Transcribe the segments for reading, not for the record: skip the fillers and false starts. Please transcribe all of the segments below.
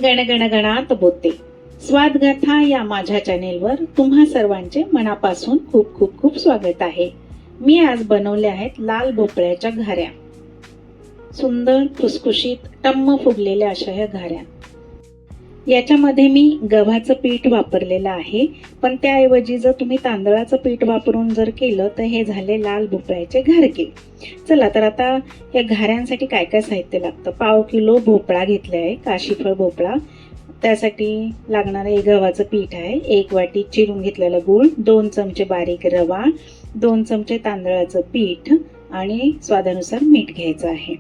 गणगणगणात बोलते. स्वादगाथा या माझ्या चॅनेलवर तुम्हा सर्वांचे मनापासून खूप खूप खूप स्वागत आहे. मी आज बनवले आहेत लाल भोपळ्याच्या घाऱ्या. सुंदर खुसखुशीत टम्म फुगलेल्या अशा ह्या घाऱ्या. याच्यामध्ये मी गव्हाचं पीठ वापरलेलं आहे, पण त्याऐवजी जर तुम्ही तांदळाचं पीठ वापरून जर केलं तर हे झाले लाल भोपळ्याचे घारके. चला तर आता या घाऱ्यांसाठी काय काय साहित्य लागतं. 1/2 किलो भोपळा घेतला आहे, काशीफळ भोपळा. त्यासाठी लागणारे गव्हाचं पीठ आहे, 1 वाटी चिरून घेतलेला गूळ, 2 चमचे बारीक रवा, 2 चमचे तांदळाचं पीठ आणि स्वादानुसार मीठ घ्यायचं आहे.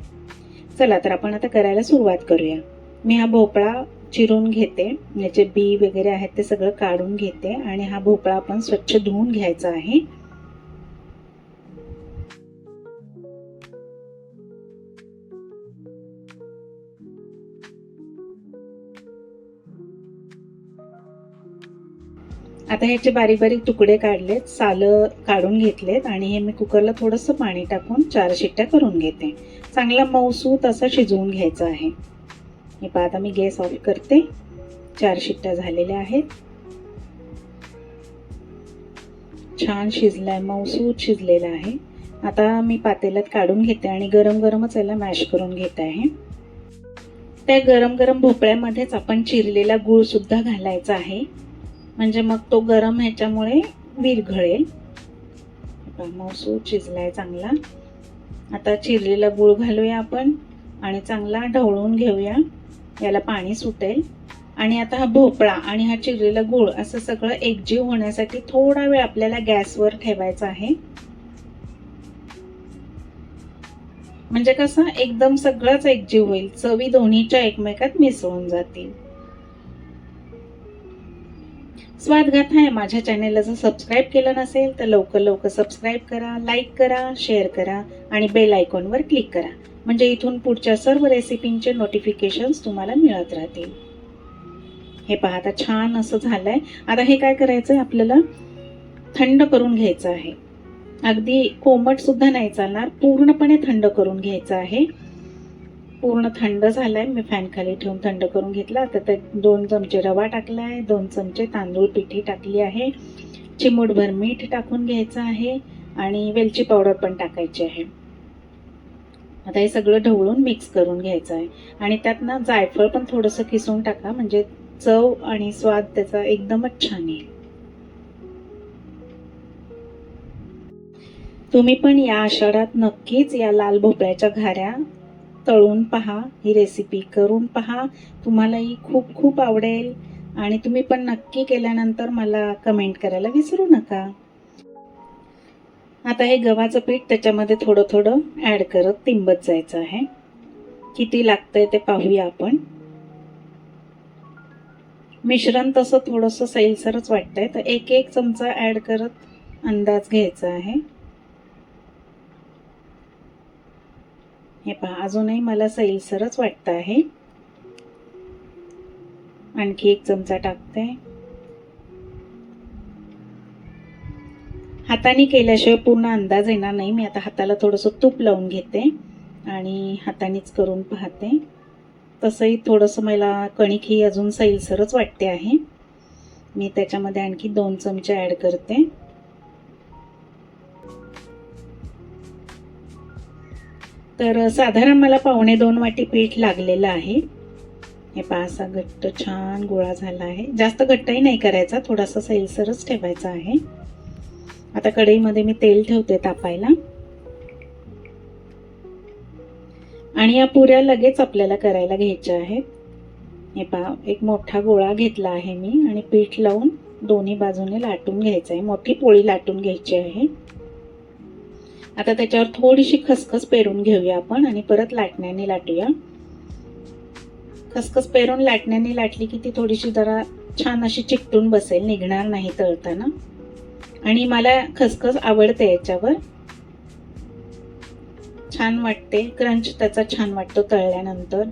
चला तर आपण आता करायला सुरुवात करूया. मी हा भोपळा चिरून घेते, याचे बी वगैरे आहेत ते सगळं काढून घेते आणि हा भोपळा आपण स्वच्छ धुवून घ्यायचा आहे. आता ह्याचे बारीक बारीक तुकडे काढलेत, सालं काढून घेतलेत आणि हे मी कुकरला थोडंसं पाणी टाकून 4 शिट्ट्या करून घेते. चांगला मऊसूत असा शिजवून घ्यायचा आहे. हे पहा, आता मी गॅस ऑफ करते. 4 शिट्ट्या झालेल्या आहेत. छान शिजलाय, मऊसूत शिजलेला आहे. आता मी पातेल्यात काढून घेते आणि गरम गरमच याला मॅश करून घेत आहे. त्या गरम गरम भोपळ्यामध्येच आपण चिरलेला गूळ सुद्धा घालायचा आहे, म्हणजे मग तो गरम ह्याच्यामुळे विरघळेल. मऊसूत शिजलाय चांगला. आता चिरलेला गूळ घालूया आपण आणि चांगला ढवळून घेऊया, याला पाणी सुटेल. आणि आता हा भोपळा आणि हा चिरलेला गूळ असं सगळं एकजीव होण्यासाठी थोडा वेळ आपल्याला गॅसवर ठेवायचा आहे. म्हणजे कसं एकदम सगळंच एकजीव होईल, चवी दोन्हीच्या एकमेकात मिसळून जातील. स्वादगाथा या माझ्या चॅनेलला जर सबस्क्राईब केलं नसेल तर लवकर लवकर सबस्क्राईब करा, लाईक करा, शेअर करा आणि बेल आयकॉनवर क्लिक करा, म्हणजे इथून पुढच्या सर्व रेसिपींचे नोटिफिकेशन्स तुम्हाला मिळत राहतील. हे पहा, आता छान असं झालंय. आता हे काय करायचंय, आपल्याला थंड करून घ्यायचं आहे. अगदी कोमट सुद्धा नाही चालणार, पूर्णपणे थंड करून घ्यायचं आहे. पूर्ण थंड झालाय, मी फॅन खाली ठेवून थंड करून घेतला. आता त्यात 2 चमचे रवा टाकलाय, 2 चमचे तांदूळ पिठी टाकली आहे, चिमूटभर मीठ टाकून घ्यायचं आहे आणि वेलची पावडर पण टाकायची आहे. आता हे सगळं ढवळून मिक्स करून घ्यायचं आहे आणि त्यात ना जायफळ पण थोडंसं किसून टाका, म्हणजे चव आणि स्वाद त्याचा एकदमच छान येईल. तुम्ही पण या आषाढात नक्कीच या लाल भोपळ्याच्या घाऱ्या तळून पहा, ही रेसिपी करून पहा, तुम्हालाही खूप खूप आवडेल आणि तुम्ही पण नक्की केल्यानंतर मला कमेंट करायला विसरू नका. आता हे गव्हाचं पीठ त्याच्यामध्ये थोडं थोडं ॲड करत तिंबत जायचं आहे. किती लागतंय ते पाहूया आपण. मिश्रण तसं थोडंसं सैलसरच वाटतंय, तर 1 चमचा ॲड करत अंदाज घ्यायचा आहे. हे पहा, अजूनही मला सैलसरच वाटतं आहे. आणखी 1 चमचा टाकते. हाताने केल्याशिवाय पूर्ण अंदाज येणार नाही. मी आता हाताला थोडंसं तूप लावून घेते आणि हातानेच करून पाहते. तसंही थोडंसं मला कणिक ही अजून सैलसरच वाटते आहे. मी त्याच्यामध्ये आणखी 2 चमचे ॲड करते. तर साधारण मला 1.25 वाटी पीठ लागलेलं आहे. हे पहा, असा घट्ट छान गोळा झाला आहे. जास्त घट्टही नाही करायचा, थोडासा सैलसरच ठेवायचा आहे. आता कढईमध्ये मी तेल ठेवते तापायला आणि या पुऱ्या लगेच आपल्याला करायला घ्यायच्या आहेत. हे पहा, एक मोठा गोळा घेतला आहे मी आणि पीठ लावून दोन्ही बाजूने लाटून घ्यायचं आहे. मोठी पोळी लाटून घ्यायची आहे. आता त्याच्यावर थोडीशी खसखस पेरून घेऊया आपण आणि परत लाटण्याने लाटूया. खसखस पेरून लाटण्याने लाटली की ती थोडीशी जरा छान अशी चिकटून बसेल, निघणार नाही तळताना. आणि मला खसखस आवडते, याच्यावर छान वाटते, क्रंच त्याचा छान वाटतो तळल्यानंतर.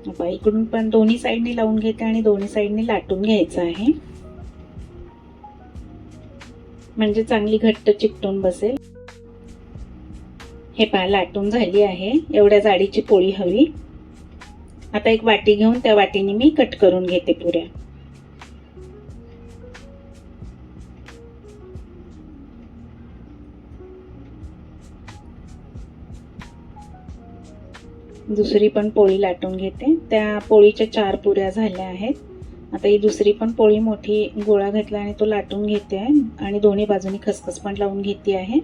आता इकडून पण दोन्ही साईडनी लावून घेते आणि दोन्ही साईडनी लाटून घ्यायचं आहे, म्हणजे चांगली घट्ट चिकटून बसेल. हे पहा, लाटून झाली आहे. एवढ्या जाडीची पोळी हवी. आता एक वाटी घेऊन त्या वाटीने मी कट करून घेते पुऱ्या. दुसरी पण पोळी लाटून घेते. त्या पोळीच्या 4 पुऱ्या झाल्या आहेत. आता ही दुसरी पण पोळी मोठी गोळा घेतला आणि तो लाटून घेते आहे आणि दोन्ही बाजूनी खसखस पण लावून घेते आहे.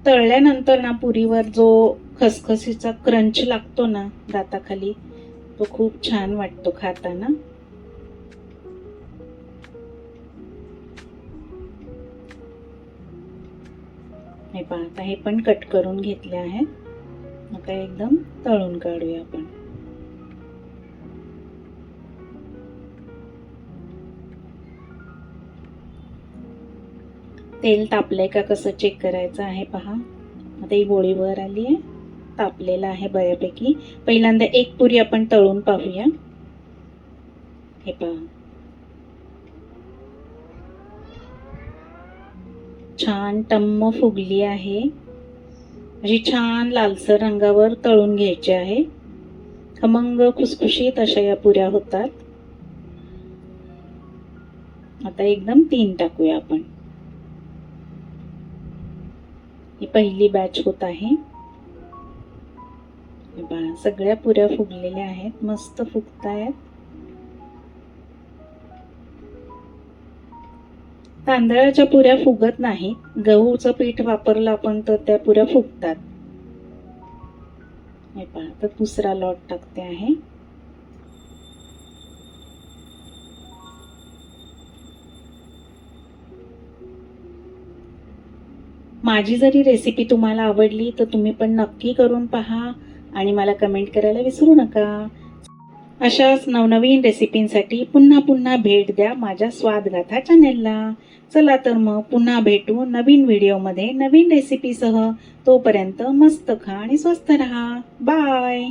तळल्यानंतर ना पुरीवर जो खसखसीचा क्रंच लागतो ना दाताखाली, तो खूप छान वाटतो खाताना. हे पहा, आता हे पण कट करून घेतले आहे. आता एकदम तळून काढूया आपण. तेल तापलंय का कसं चेक करायचं आहे पहा. आता ही गोळी वर आली आहे, तापलेलं आहे बऱ्यापैकी. पहिल्यांदा एक पुरी आपण तळून पाहूया. हे पहा, छान टम्म फुगली आहे. अशी छान लालसर रंगावर तळून घ्यायची आहे. खमंग खुसखुशीत अशा या पुऱ्या होतात. आता एकदम 3 टाकूया आपण. ही पहिली बॅच होत आहे. बघा, सगळ्या पुऱ्या फुगलेल्या आहेत, मस्त फुगतायत. तांदळाच्या पुऱ्या फुगत नाहीत, गहूचं पीठ वापरलं आपण तर त्या पुऱ्या फुगतात. हे पहा, आता दुसरा लॉट टाकते आहे. माझी जरी रेसिपी तुम्हाला आवडली तर तुम्ही पण नक्की करून पहा आणि मला कमेंट करायला विसरू नका. अशाच नवनवीन रेसिपींसाठी पुन्हा पुन्हा भेट द्या माझ्या स्वादगाथा चॅनेलला. चला तर मग पुन्हा भेटू नवीन व्हिडिओमध्ये नवीन रेसिपीसह. तोपर्यंत मस्त खा आणि स्वस्थ रहा. बाय.